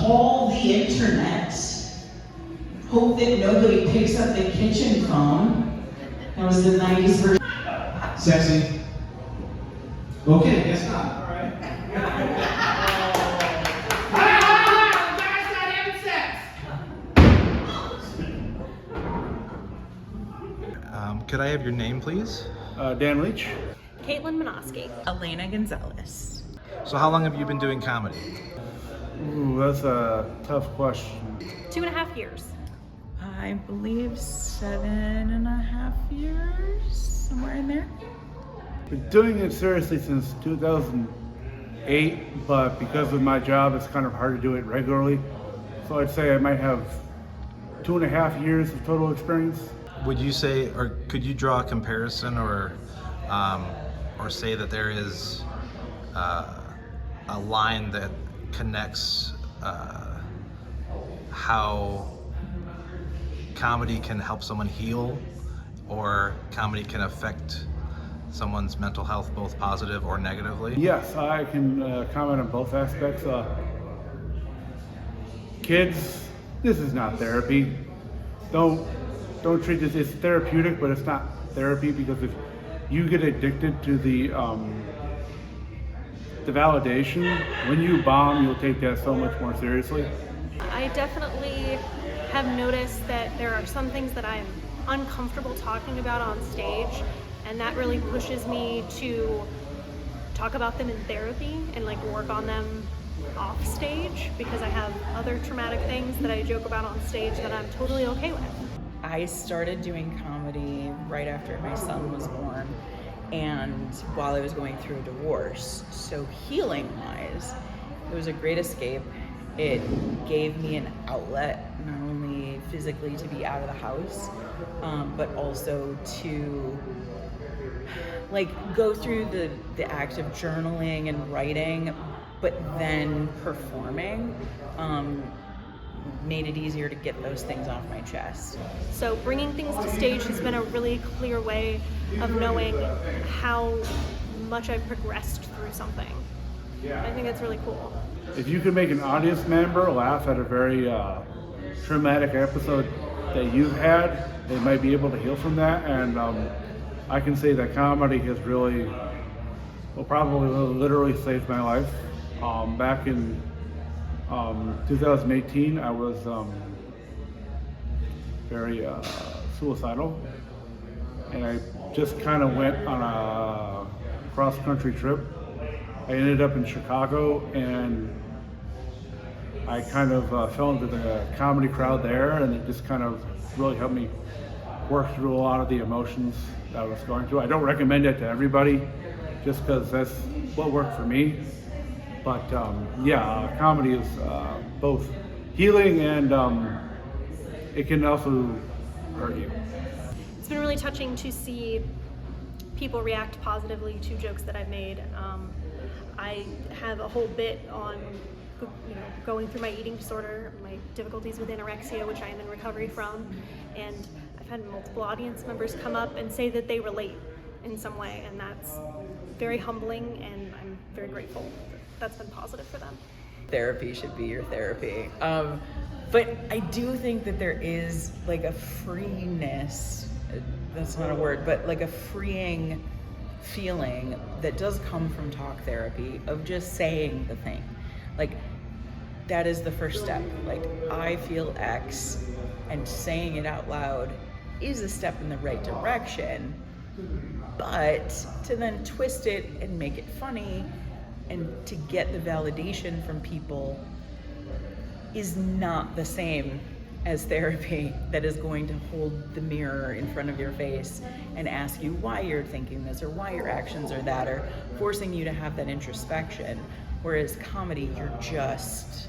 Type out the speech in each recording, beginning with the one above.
call the internet, hope that nobody picks up the kitchen phone. That was the 90s version. Sexy. Okay, guess not. All right. Could I have your name, please? Dan Leach. Caitlin Minoski. Elena Gonzalez. So how long have you been doing comedy? Ooh, that's a tough question. 2.5 years. I believe 7.5 years, somewhere in there. Been doing it seriously since 2008, but because of my job, it's kind of hard to do it regularly. So I'd say I might have 2.5 years of total experience. Would you say, or could you draw a comparison, or say that there is a line that connects how comedy can help someone heal, or comedy can affect someone's mental health, both positive or negatively? Yes, I can comment on both aspects. Kids, this is not therapy. Don't treat this. It's therapeutic, but it's not therapy, because if you get addicted to the validation, when you bomb, you'll take that so much more seriously. I definitely have noticed that there are some things that I'm uncomfortable talking about on stage, and that really pushes me to talk about them in therapy and like work on them off stage, because I have other traumatic things that I joke about on stage that I'm totally okay with. I started doing comedy right after my son was born and while I was going through a divorce. So healing-wise, it was a great escape. It gave me an outlet, not only physically to be out of the house, but also to like go through the act of journaling and writing, but then performing. Made it easier to get those things off my chest. So bringing things to stage has been a really clear way of knowing how much I've progressed through something. I think that's really cool. If you can make an audience member laugh at a very traumatic episode that you've had, they might be able to heal from that. And I can say that comedy has really, well, probably literally saved my life. Back in 2018, I was very suicidal, and I just kind of went on a cross-country trip. I ended up in Chicago, and I kind of fell into the comedy crowd there, and it just kind of really helped me work through a lot of the emotions that I was going through. I don't recommend it to everybody, just because that's what worked for me. But comedy is both healing and it can also hurt you. It's been really touching to see people react positively to jokes that I've made. I have a whole bit on going through my eating disorder, my difficulties with anorexia, which I am in recovery from, and I've had multiple audience members come up and say that they relate in some way, and that's very humbling, and I'm very grateful that's been positive for them. Therapy should be your therapy. But I do think that there is like a freeness, that's not a word, but like a freeing feeling that does come from talk therapy, of just saying the thing. Like, that is the first step. Like, I feel X, and saying it out loud is a step in the right direction, but to then twist it and make it funny and to get the validation from people is not the same as therapy that is going to hold the mirror in front of your face and ask you why you're thinking this or why your actions are that, or forcing you to have that introspection. Whereas comedy, you're just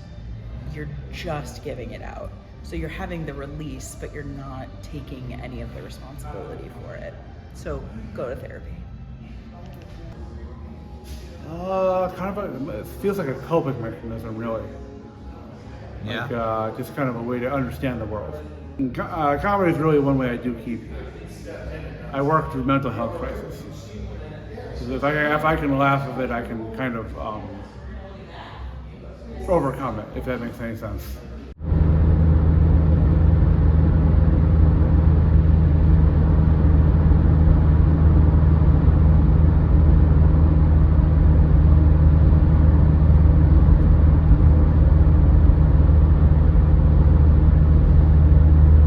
giving it out. So you're having the release, but you're not taking any of the responsibility for it. So go to therapy. It feels like a coping mechanism, really. Yeah. Like, just kind of a way to understand the world. And comedy is really one way I do keep. I work through mental health crisis. So if I can laugh at it, I can kind of overcome it, if that makes any sense.